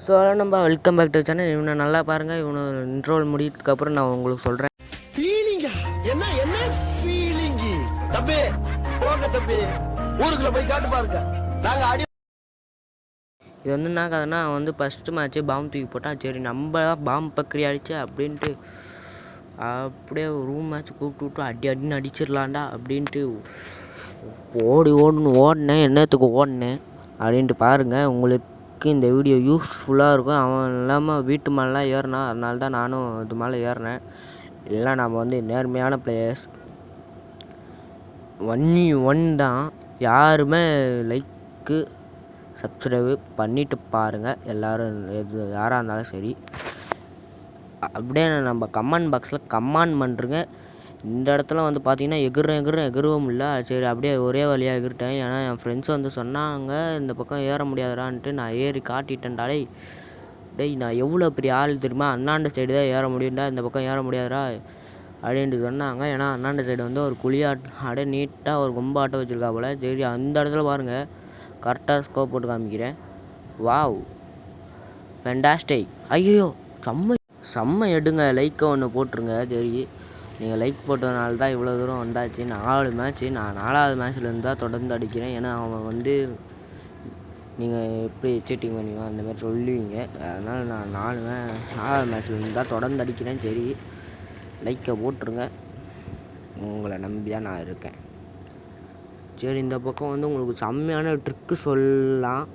So அதெல்லாம் நம்ம welcome back to channel. இவனை நல்லா பாருங்கள். இவனை இன்ட்ரோல் முடியதுக்கப்புறம் நான் உங்களுக்கு சொல்கிறேன். ஃபீலிங்கா என்ன என்ன ஃபீலிங்கி தம்பி போங்க தம்பி ஊருக்குள்ள போய் காட்டு பாருங்க. நாங்க அடி இது வந்து என்ன கதைன்னா, அவன் வந்து ஃபஸ்ட்டு மேட்ச்சு பாம்பு தூக்கி போட்டான். சரி நம்ம தான் பாம்பு பக்கரி அடிச்சு அப்படின்ட்டு அப்படியே ரூம் மேட்ச் கூப்பிட்டு விட்டு அடின்னு அடிச்சிடலாண்டா அப்படின்ட்டு ஓடினேன். என்னத்துக்கு ஓடினேன் அப்படின்ட்டு பாருங்கள். உங்களுக்கு இந்த வீடியோ யூஸ்ஃபுல்லாக இருக்கும். அவன் இல்லாமல் வீட்டு மேலாம் ஏறினான், அதனால தான் நானும் இது மேலே ஏறினேன். இல்லை நம்ம வந்து நேர்மையான பிளேயர்ஸ் 1v1 தான். யாருமே லைக்கு சப்ஸ்கிரைபு பண்ணிவிட்டு பாருங்கள். எல்லோரும் எது யாராக இருந்தாலும் சரி. அப்படியே நம்ம கமெண்ட் பாக்ஸில் கமெண்ட் பண்ணுறேங்க. இந்த இடத்துல வந்து பார்த்தீங்கன்னா எகிறவும் இல்லை. சரி அப்படியே ஒரே வழியாக எகிரிட்டேன். ஏன்னா என் ஃப்ரெண்ட்ஸ் வந்து சொன்னாங்க இந்த பக்கம் ஏற முடியாதுடான்ட்டு. நான் ஏறி காட்டிட்டேன்டாலே. டேய் நான் எவ்வளோ பெரிய ஆள் தெரியுமா, அண்ணாண்ட சைடு தான் ஏற முடியும்டா, இந்த பக்கம் ஏற முடியாதுடா அப்படின்ட்டு சொன்னாங்க. ஏன்னா அண்ணாண்ட சைடு வந்து ஒரு அப்படியே நீட்டாக ஒரு கொம்பாட்டம் வச்சுருக்கா போல். சரி அந்த இடத்துல பாருங்கள், கரெக்டாக ஸ்கோப் போட்டு காமிக்கிறேன். Wow fantastic. ஐயோ செம்ம எடுங்க. லைக்கை ஒன்று போட்டுருங்க. சரி நீங்கள் லைக் போட்டதுனால தான் இவ்வளோ தூரம் வந்தாச்சு. 4 மேட்ச்சு. நான் 4வது மேட்ச்லேருந்து தான் தொடர்ந்து அடிக்கிறேன். ஏன்னா அவன் வந்து நீங்கள் எப்படி சீட்டிங் பண்ணுவீங்க அந்த மாதிரி சொல்லுவீங்க. அதனால் நான் 4வது மேட்ச்லேருந்து தான் தொடர்ந்து அடிக்கிறேன். சரி லைக்கை போட்டுருங்க. உங்களை நம்பி தான் நான் இருக்கேன். சரி இந்த பக்கம் வந்து உங்களுக்கு செம்மையான ட்ரிக்கு சொல்லலாம்.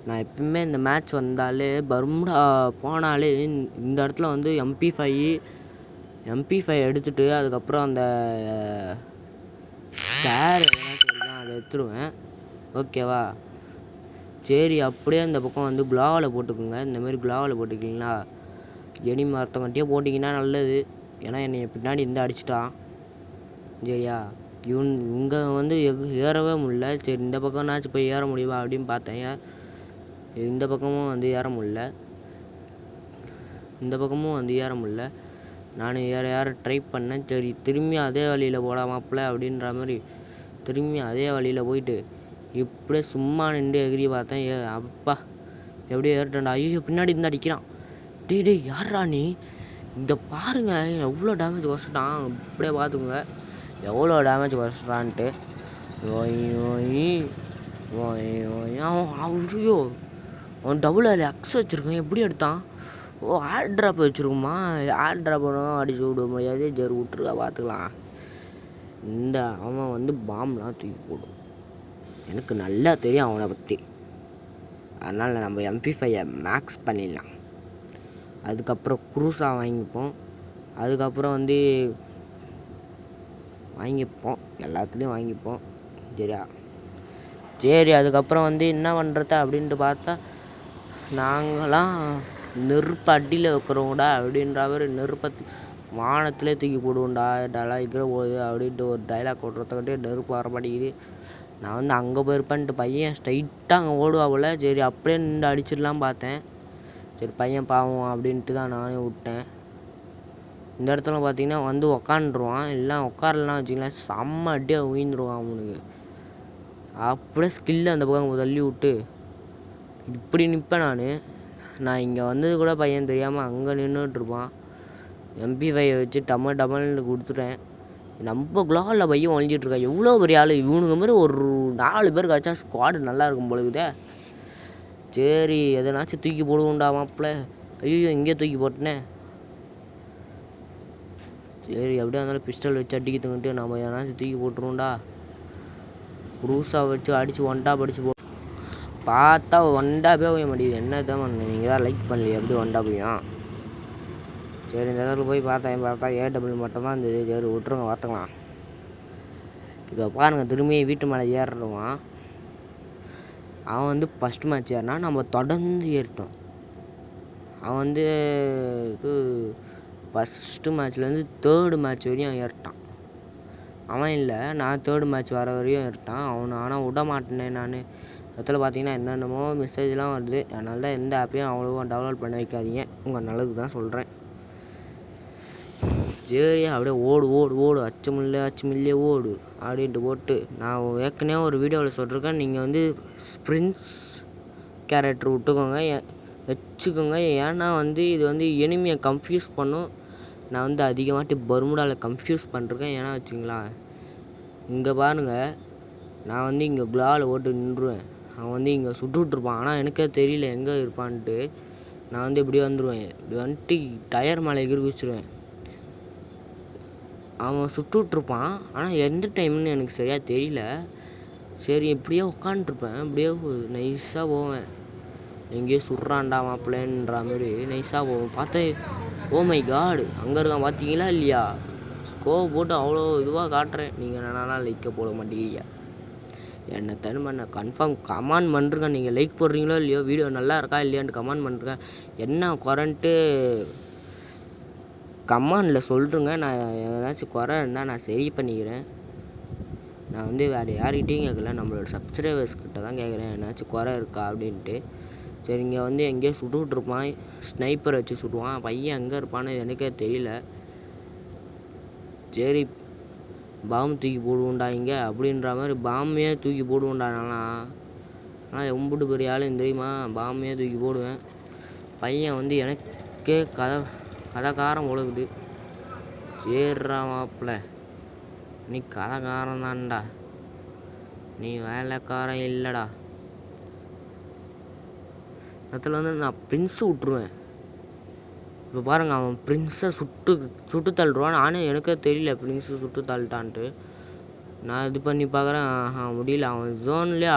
நான் எப்பவுமே இந்த மேட்ச் வந்தாலே பர்முடா போனாலே இந்த இடத்துல வந்து MP5 எடுத்துகிட்டு அதுக்கப்புறம் அந்த ஸ்டார் எதனா சொல்லிதான் அதை எடுத்துருவேன். ஓகேவா? சரி அப்படியே இந்த பக்கம் வந்து குளாவில் போட்டுக்கோங்க. இந்தமாரி குளாவில் போட்டுக்கிங்கன்னா எனிமி மரத்தவங்கள்ட்டே போட்டிங்கன்னா நல்லது. ஏன்னா என்னை பின்னாடி இருந்து அடிச்சிட்டான். சரியா? இங்கே வந்து ஏறவே முடியல. சரி இந்த பக்கம்னாச்சும் போய் ஏற முடியுமா அப்படின்னு பார்த்தேன். இந்த பக்கமும் வந்து ஏற முடியல. நான் ஏற ட்ரை பண்ணேன். சரி திரும்பி அதே வழியில் போடாமாப்பில் அப்படின்ற மாதிரி திரும்பி அதே வழியில் போயிட்டு இப்படியே சும்மா நின்று எகிரி பார்த்தேன். அப்பா எப்படியோ ஏறிட்டேன்டா. ஐயோ பின்னாடி இருந்து அடிக்கிறான். டேய் யாரா நீ? இங்கே பாருங்கள் எவ்வளோ டேமேஜ் குறைச்சிட்டான். இப்படியே பார்த்துக்குங்க எவ்வளோ டேமேஜ் குறைச்சிட்டான்ட்டு. ஐயோ அவன் டபுள் அக்ஸ் வச்சுருக்கான். எப்படி எடுத்தான்? ஏர் ட்ராப் வச்சுருக்குமா? ஏர் ட்ராப் பண்ணுவோம் அடிச்சு விட முடியாது. சரி விட்டுருக்கா பார்த்துக்கலாம். அவன் வந்து பாம்லாம் தூக்கி போடும். எனக்கு நல்லா தெரியும் அவனை பற்றி. அதனால் நம்ம MP5 மேக்ஸ் பண்ணிடலாம். அதுக்கப்புறம் குரூஸா வாங்கிப்போம். அதுக்கப்புறம் வந்து எல்லாத்துலேயும் வாங்கிப்போம். சரியா? சரி அதுக்கப்புறம் வந்து என்ன பண்ணுறது அப்படின்ட்டு பார்த்தா, நாங்களாம் நெருப்பு அடியில் வைக்கிறோம்டா அப்படின்ற மாதிரி நெருப்பை வானத்திலே தூக்கி போடுவோம்டா இதெல்லாம் இருக்கிற போகுது அப்படின்ட்டு ஒரு டைலாக் ஓட்டுறதுக்கிட்டே நெருப்பு வர மாட்டேங்குது. நான் வந்து அங்கே போயிருப்பேன்ட்டு பையன் ஸ்ட்ரைட்டாக அங்கே ஓடுவா போல். சரி அப்படியே நின்று அடிச்சிடலாம் பார்த்தேன். சரி பையன் பாவம் அப்படின்ட்டு தான் நானே விட்டேன். இந்த இடத்துல பார்த்தீங்கன்னா வந்து உக்காண்டுருவான். இல்லை உட்காரலாம் வச்சுக்கலாம், செம்ம அடியாக உயிர்ந்துருவான் அவனுக்கு. அப்படியே ஸ்கில்லு அந்த பக்கம் தள்ளி விட்டு இப்படி நிற்பேன். நான் இங்கே வந்தது கூட பையன் தெரியாமல் அங்கே நின்றுட்டுருப்பான். MP5 வச்சு டமல்னு கொடுத்துட்டேன். நம்ம குளோவில் பையன் ஒழிஞ்சிட்ருக்கா. எவ்வளோ பெரிய ஆள் இவனுங்க மாதிரி ஒரு 4 பேர் கிடச்சா ஸ்குவாடு நல்லா இருக்கும் பொழுதுதே. சரி எதனாச்சும் தூக்கி போடுவோண்டா மாப்பிள்ள. ஐயோ இங்கே தூக்கி போட்டேனே. சரி அப்படியே இருந்தாலும் பிஸ்டல் வச்சு அடிக்கிறதுக்கிட்டு நம்ம எதனாச்சும் தூக்கி போட்டுருவோண்டா. குரூஸா வச்சு அடித்து ஒன்டாப் அடிச்சு பார்த்தா ஒன்டாப்பே போய் மாட்டேங்குது. என்ன தான் பண்ண, நீங்கள் தான் லைக் பண்ணலையே எப்படி ஒன்டா போயும்? சரி இந்த இடத்துல போய் பார்த்தா AW மட்டும் தான் இருந்தது. சரி விட்டுருங்க பார்த்துக்கலாம். இப்போ பாருங்கள் திரும்பி வீட்டு மேலே ஏறுவான். அவன் வந்து ஃபஸ்ட்டு மேட்ச் ஏறினா நம்ம தொடர்ந்து ஏறிட்டோம். அவன் வந்து இது ஃபஸ்ட்டு மேட்ச்லேருந்து 3rd மேட்ச் வரையும் ஏறிட்டான். அவன் இல்லை, நான் 3rd மேட்ச் வர வரையும் ஏறிட்டான் அவனு. ஆனால் விட மாட்டேனே நான். இடத்துல பார்த்தீங்கன்னா என்னென்னமோ மெசேஜ்லாம் வருது. அதனால தான் எந்த ஆப்பையும் அவ்வளோவா டவுன்லோட் பண்ண வைக்காதீங்க. உங்கள் நல்லதுக்கு தான் சொல்கிறேன். சரி அப்படியே ஓடு அச்சு மில்லே ஓடு அப்படின்ட்டு போட்டு நான் ஏற்கனவே ஒரு வீடியோவில் சொல்லியிருக்கேன். நீங்கள் வந்து ஸ்ப்ரின்ட்ஸ் கேரக்டர் விட்டுக்கோங்க வச்சுக்கோங்க. ஏன்னா வந்து இது வந்து எனிமியை கன்ஃபியூஸ் பண்ணும். நான் வந்து அதிகமாட்டி பர்முடாவில் கன்ஃபியூஸ் பண்ணிருக்கேன். ஏன்னா வச்சுங்களேன், இங்கே பாருங்கள், நான் வந்து இங்கே குளாவில் ஓட்டு நின்றுவேன். அவன் வந்து இங்கே சுட்டுட்ருப்பான். ஆனால் எனக்கே தெரியல எங்கே இருப்பான்ட்டு. நான் வந்து இப்படி வந்துடுவேன். இப்படி வந்துட்டு டயர் மேலே எகிரி குதிச்சிடுவேன். அவன் சுட்டுட்ருப்பான். ஆனால் எந்த டைம்னு எனக்கு சரியாக தெரியல. சரி இப்படியே உட்காண்ட்ருப்பேன். இப்படியே நைஸாக போவேன். எங்கேயோ சுடுறான்டா மாப்பிள்ளன்ற மாதிரி நைஸாக போவோம். பார்த்தா ஓ மை காடு அங்கே இருக்கான் பார்த்தீங்களா இல்லையா? ஸ்கோப் போட்டு அவ்வளோ இதுவாக காட்டுறேன். நீங்கள் என்னன்னா லைக்கை போட மாட்டேங்கிறீங்க. என்னை தனிமை நான் கன்ஃபார்ம் கமெண்ட் பண்ணுறேன். நீங்கள் லைக் போடுறீங்களோ இல்லையோ, வீடியோ நல்லா இருக்கா இல்லையான்ட்டு கமெண்ட் பண்ணுறேன். என்ன குறைன்ட்டு கமெண்டில் சொல்லிட்டுருங்க. நான் ஏதாச்சும் குறை இருந்தால் நான் சரி பண்ணிக்கிறேன். நான் வந்து வேறு யார்கிட்டையும் கேட்கல, நம்மளோட சப்ஸ்கிரைபர்ஸ் கிட்ட தான் கேட்குறேன் ஏதாச்சும் குறை இருக்கா அப்படின்ட்டு. சரி இங்கே வந்து எங்கேயோ சுட்டுட்ருப்பான். ஸ்னைப்பர் வச்சு சுடுவான். பையன் எங்கே இருப்பான்னு எனக்கே தெரியல. சரி பாம்பு தூக்கி போடுவோண்டா இங்கே அப்படின்ற மாதிரி பாம்பையே தூக்கி போடுவோண்டா. ஆனால் எம்புட்டு பெரிய ஆளுன்னு தெரியுமா? பாம்பையே தூக்கி போடுவேன். பையன் வந்து எனக்கே கதைக்காரம் ஒழுகுது. சேர்றா மாப்பிள்ள, நீ கதைக்காரன் தான்டா, நீ வேலைக்காரன் இல்லைடா. அதில் வந்து நான் பிரின்ஸு விட்ருவேன். இப்போ பாருங்கள், அவன் பிரின்ஸை சுட்டு தள்ளுருவான். நானும் எனக்கே தெரியல பிரின்ஸு சுட்டு தள்ளிட்டான்ட்டு. நான் இது பண்ணி பார்க்குறேன், முடியல. அவன் ஜோன்லேயே